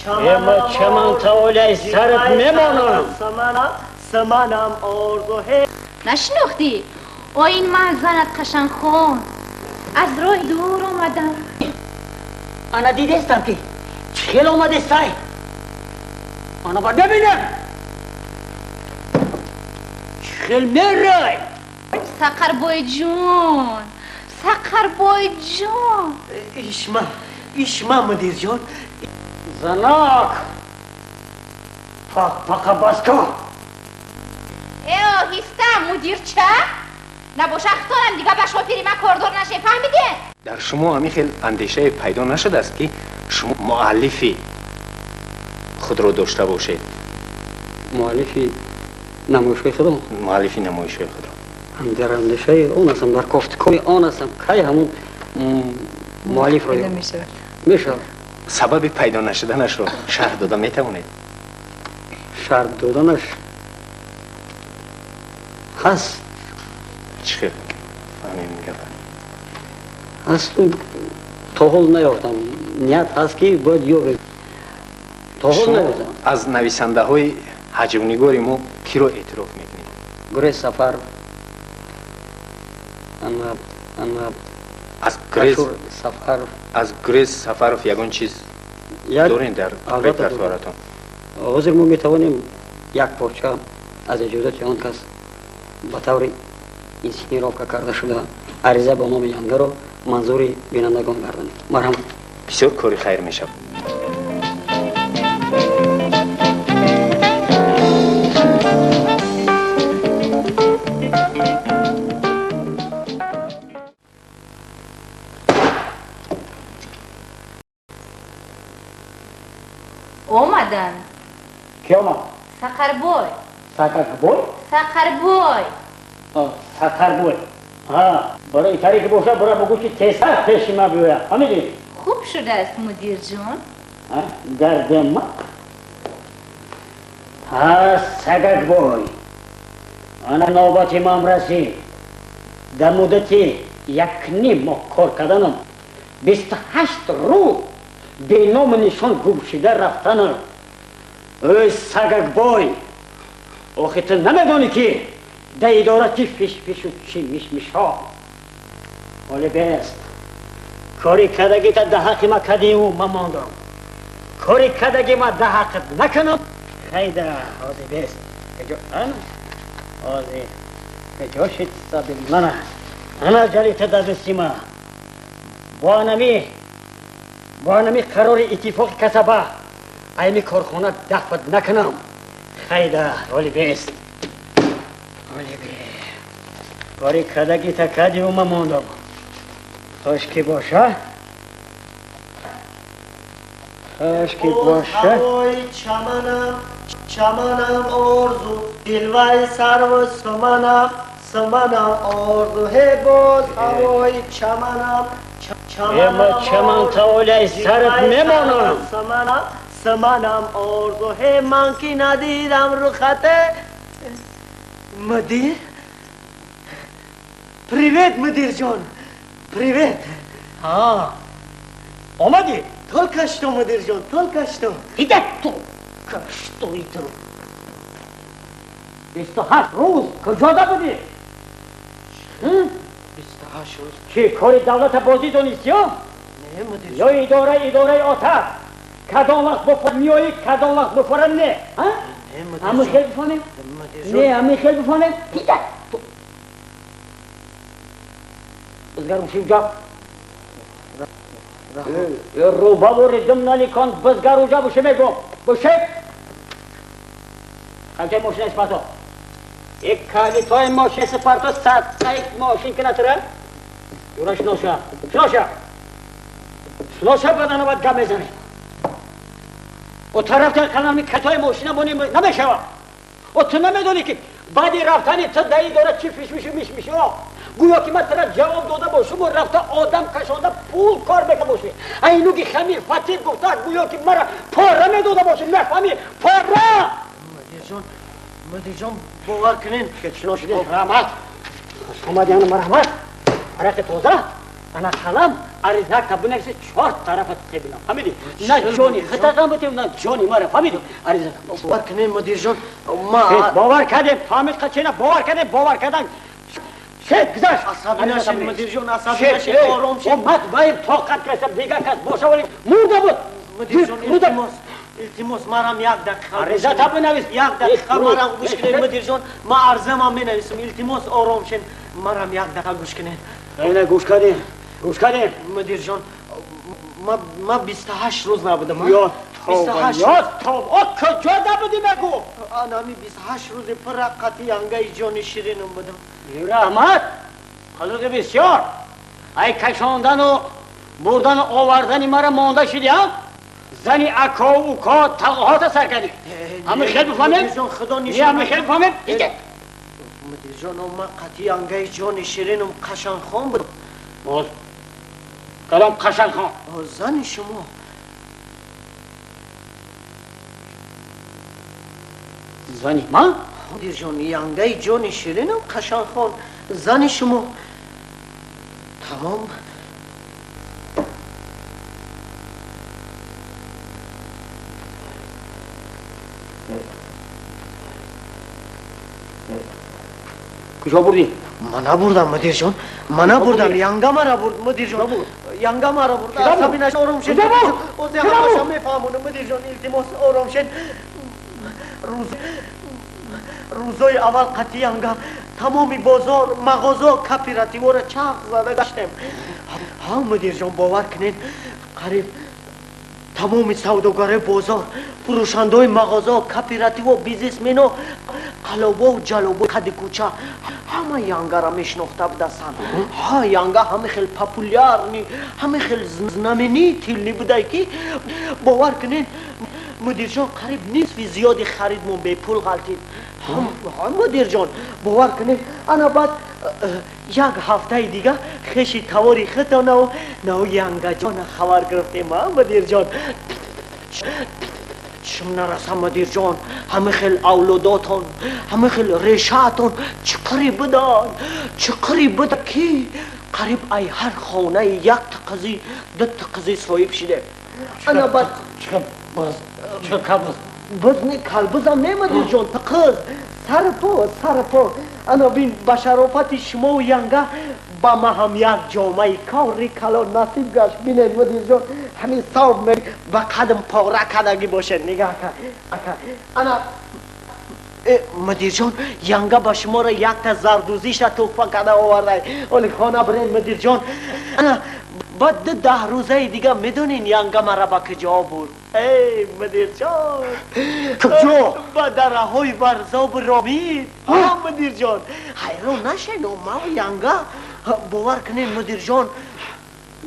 اما چمان تاوله سرت نمانم سمنم آرزوه نشناختی؟ او این منزلت قشن خون از راه دور آمدم. انا دیدستم که چخیل آمده سای انا با نبینم چخیل میرای سقر بای جون سقر بای جون ایشما مدیر جان زناک پاقا باز کن ایو هیستم مدیر چه؟ نباشه اختارم دیگه بشو پیری من کاردار نشه فهمیده؟ در شما همین خیلی اندیشه پیدا نشده است که شما مؤلفی خود رو داشته باشید. مؤلفی نمایشگاه خودم؟ مؤلفی نمایشگاه خود رو هم در اندیشه اون هستم، در گفتگوی آن هستم که همون مؤلف رو میشه. سبب پیدا نشدنش رو شرح داده میتوانید؟ شرح دادنش هست چخیر همین گفت هست تا حال نیافتم نیت هست که باید یابیم تا حال نیافتم. از نویسنده های هجونیگاری ما کی رو اعتراف میکنید؟ گریز سفر از گریز سفر یگان چیز دارین در ریپرتوارتون؟ حاضر ما میتوانیم یک پارچه از اجازت آن کس به طور اینسینیروفکا کرده شده عریضه با نام ینگر رو منظور بینندگان گردانید. مرحمت. بسیار کاری خیر میشه. اومدن کی اومد؟ سقر بای سقر بای؟ سقر بای سقر بای برای طریق باشه برای بگو که تیسر پیش ما بیویا همیدی؟ خوب شده است مدیر جون گردم ما سقر بای انا نوبتی ما هم رسید در مدتی 1.5 ماه کار کردنم 28 روز به نام نشان گم شده رفتنم. ای سگک بای آخه تو نمیدانی که در اداره چی فش و چی میش ها حالی بیست کاری کدگی تا ده حقی ما کدی او ما ماندم کاری کدگی ما ده حقت نکنم خیده آزی بیست اجا انا آزی اجا شد سبیل منه انا جلی تا دستی ما با نمی قرار اتفاق کسبه ایمی کارخانه دخوت نکنم خیده حالی بیست حالی بیست کاری کدگی تا کدی او ما ماندم خوش کی باشه خوش کی باشه هوای چمنم آرزو دلوی سر و سمنم آرزو باز هوای چمنم اما چمان تاوله سرت نمانم سمنم آرزو من که ندیدم رو خطه مدیر پریویت مدیر جان پریویت آمدی؟ تول کشتم مدیر جان تول کشتم ایده تو کشتوی تو 27 روز کجا بودی؟ 28 روز چی کاری دولت بازی دونیستی ها؟ نه مدیر یا اداره آتش کدام وقت بفر میایی کدام وقت بفرم نه همه خیل بفهمیم؟ نه همه خیل بفهمیم؟ ایده تو بزگر بشیم جا روبا و ردم نلیکان بزگر و جا بشه میگم بشه خلطه ماشین اسپارتا یک کالیت های ماشین اسپارتا یک ماشین که نتره یورا شنوشه بدن باید گم میزنه و طرف تا کنم کتای ماشین بونی نمیشه و تو نمیدونی که بعدی رفتنی تو دایی داره چی فیش میشه گویا که من طرف جواب داده باشم و رفته آدم کشانده پول کار بکن باشه اینو که خمیر فتیر گفته گویا که مرا پاره میداده باشه نفهمی پاره مدیر جان باور کنین که چنان شده رحمت خوش آمدی مرحمت عرق توزه انا قلم عریضه تا بنویسی 4 طرف ببینم فهمیدی نه جونی خطا بتیم نه جونی مرا فهمیدی عریضه باور کنین مدیر جان باور کردیم فهمید که نه باور کردن چه گذشت عصبی نشین مدیر جان عصبی نشین آرام شین اومد باید طاقت کسب دیگه کس باشه ولی مرده بود مدیر جان التماس مرام یک دقیقه عریضه تا بنویس یک دقیقه مرام گوش کنین مدیر جان ما عرضم هم مینویسم التماس آرام شین مرام یک دقیقه گوش کنین اینه گوش کردیم مدیر جان ما 28 روز نبودم یا توبه کجا نبودی بگو آنامی 28 روز پر قطعی انگای جان شیرینم بودم رحمت خلق بسیار ای کشاندن و بردن و آوردن مرا مانده شدی هم زنی اکا و اوکا تقاهات سر کردی همه خیل بفهمیم مدیر جان خدا یه همه خیل بفهمیم دیگه مدیر جان ما قطعی انگای جان شیرینم قشنگ خان بودم باز کدام قشنگ خان زن شما زنی من مدیر جان ینگای جان شیرینم قشنگ خان زن شما تمام کجا بردی؟ من نبردم مدیر جان من نبردم ینگا مرا برد مدیر جان ینگا مرا برد عصبی نشین آرام شد اوزی همشم میفهمونم مدیر جان التماس آرام شد روزای اول قطعی ینگا تمامی بازار مغازه کپیراتیو را چاق زده گشتیم ها مدیر جان باور کنین قریب تمامی سوداگره بازار فروشندهای مغازه کپیراتیو بیزنسمنو قلابه و جلابه قد کوچه همه ینگا را میشناخته بودستن ها ینگا همه خیلی پاپولار نی همه خیلی زنمینی تیلی بوده که باور کنین مدیر جان قریب نصف زیادی خریدمون به پول غلطید مدیر جان باور کنین انا بعد یک هفته دیگه خیشی تواری خطا نو ینگا جان خبر گرفتیم مدیر جان شم نرسم مدیر جان همه خیل اولاداتون همه خیل ریشاتون چقری بده که قریب ای هر خانه یک تقضی 2 تقضی صاحب شده انا بعد چه کبز بزنی کلبزم نه مدیر جان تقض سرپو انا بین بشرافت شما و ینگا با ما هم یک جامعه کاری کلا نصیب گشت بینید مدیر جان همین صاحب می با قدم پاره کدگی باشه نگاه کن انا مدیر جان ینگا با شما را یک تا زردوزیش توفه کده آورده ولی خانه برین مدیر جان انا بعد 10 روزه دیگه میدونین ینگا مرا با کجا بود ای مدیر جان کجا؟ با درهای ورزاب رامید مدیر جان حیران نشین ما و ینگا باور کنین مدیر جان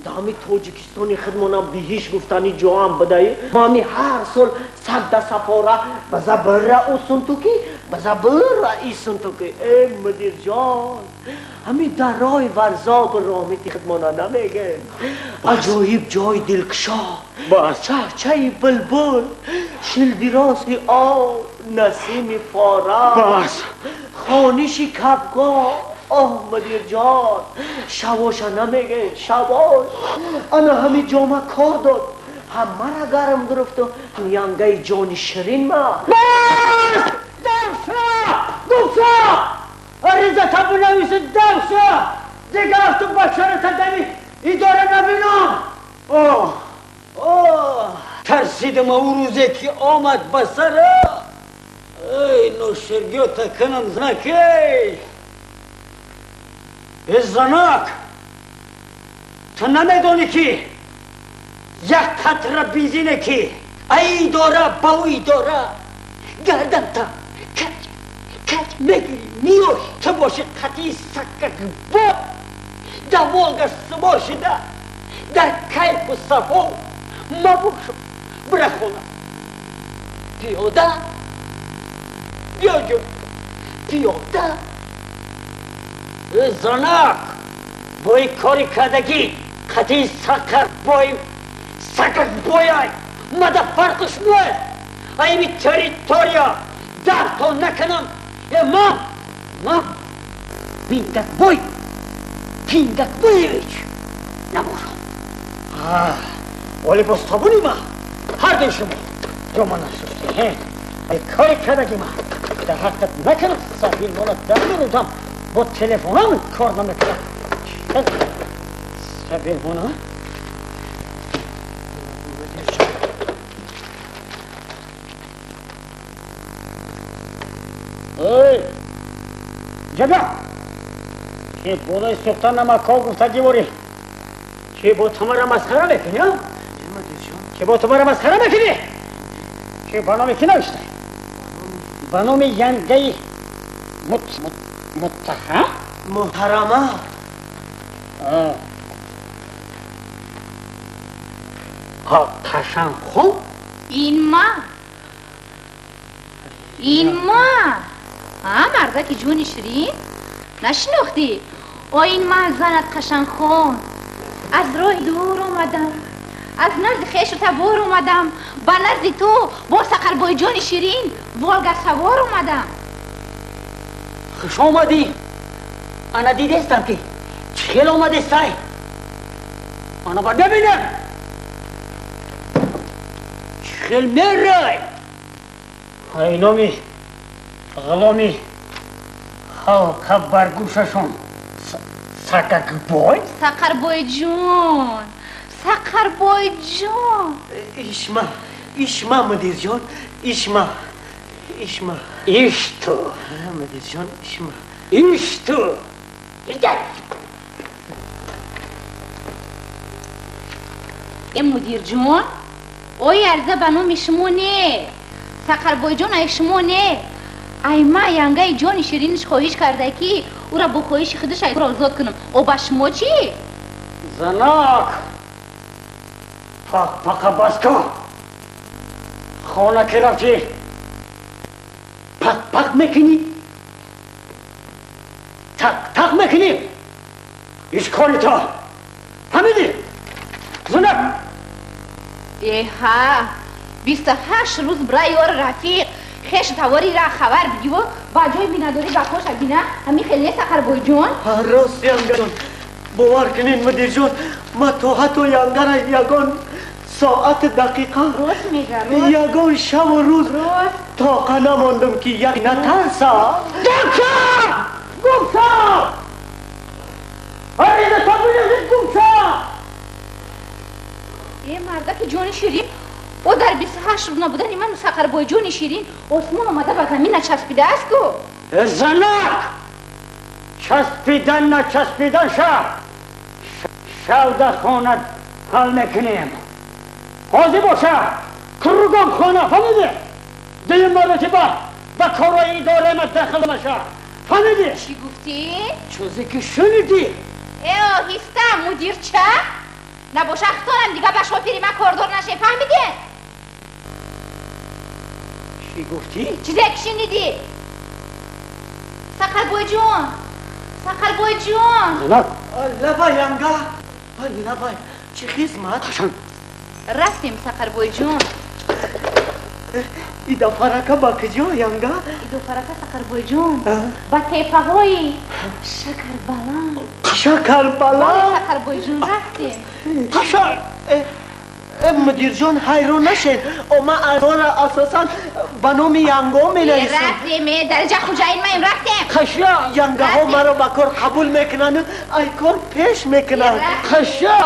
دامی توجیکستانی خدمانم بیهیش گفتنی جا هم بدهی مامی هر سال 100 سفاره بزا برا او سنتوکی بزا برا ای سنتوکی ای مدیر جان همی در رای ورزاب رامیتی خدمانا نمیگه عجایب جای دلکشا چهچه بلبل شلدیراسی آب نسیم فارغ خانشی کبگاه مدیر جان شواشا نمیگه شواش انا همی جامعه کار داد هم مرا گرم گرفت و هم ینگای جان شیرین ما دوسا عریضه تا بنویسه دوسا دیگه تو بچه تا دمی ایداره نبینم ترسیدم او روزه که آمد بسره ای نوشرگیو تکنم زنکی زنک تو نمیدونی که یک قطره بیزینه که ای داره باوی داره گردن تا کج میگیری میوش تو باشه قطعی سکک با دوالگش سبا شده در کیف و صفا ما باشم بره خونه پیاده بیا جو پیاده زنک بای کاری کردگی قطعی سکر بای سکر بایای مده فرقش نوه ایمی تریتوریا در تو نکنم ما پینگک بایویچ نباشم ولی بستابونی ما هر دوی شما جمع نشستی ای کاری کردگی ما در حقیقت نکنم سبیل مولا در میروزم با تلفنم کار نمیکنم سبیل مولا ای جگه که بودای سختان نمکا گفتگی بوری که با تمارا مسخره میکنی ها؟ که با تمارا مسخره میکنی؟ که با نامی کی نوشته؟ با نامی ینگه متهم؟ محترمه ها قشنگ خوب؟ این ما مردک جون شیرین نشناختی؟ این ما زنت قشنگ خون از راه دور اومدم از نزد خیش و تبار اومدم با نزد تو با سقربای جان شیرین والگا سوار اومدم خوش آمدی انا دیدستم که چخیل آمده سای انا با ببینم چخیل میرای ای نامی غلامی حلقه برگوششون سقربای جون ایشما مدیر جان ایشما ایش تو مدیر جان ایش تو این مدیر جون اوی ارزه بنام شما نه سقربای جون ای شما نه ای ما ینگه جان شیرینش خواهش کرده که او را با خواهش خودش ای را آزاد کنم او با شما چی؟ زناک پاک باز کن خانه که رفتی پاک میکنی تق میکنی ایش کاری تا فهمیدی زناک ایها 28 روز برای یار رفیق خیش تواری را خبر بگی و با جای بینداری بکوش بینه همین خیلی سقربای جون راست ینگه جان باور کنین مدیر جان ما تو حتی ینگه را یگان ساعت دقیقه روز میگه روز یگان شب و روز طاقه نماندم که یک نترسا گمسا آریده تا بینید گمسا یه مرده که جون شیرین او در 28 روز نبودن من سقربای جون شیرین اسمان آمده به زمین نچسبیده است کو زنک چسبیدن نچسبیدن شو در خانه حل میکنیم حاضر باشه کرگام خانه فهمیده دیگه مرتی با کارای اداره ما داخل نشه فهمیده چی گفتی؟ چوزی که شنیدی ایو هیسته مدیر چه؟ نباشه اختارم دیگه به شما پیری من کاردار نشه فهمیده؟ چی گفتی؟ چیزی که شنیدی؟ سقربای جون زنک لبا ینگه لبا چی خیزمت؟ رفتیم سقربای جون ای دفرکه با کجا ینگه؟ ای دو فرقه سقربای جون با تیپه های شکر بلان سقربای جون رفتیم مدیر جان حیران نشین ما اداره اساسا به نام ینگه می نویسیم رفتیم درجه خوجاین ما رفتیم خشا ینگه ها مرا به کار قبول میکنن ای کار پیش میکنن خشا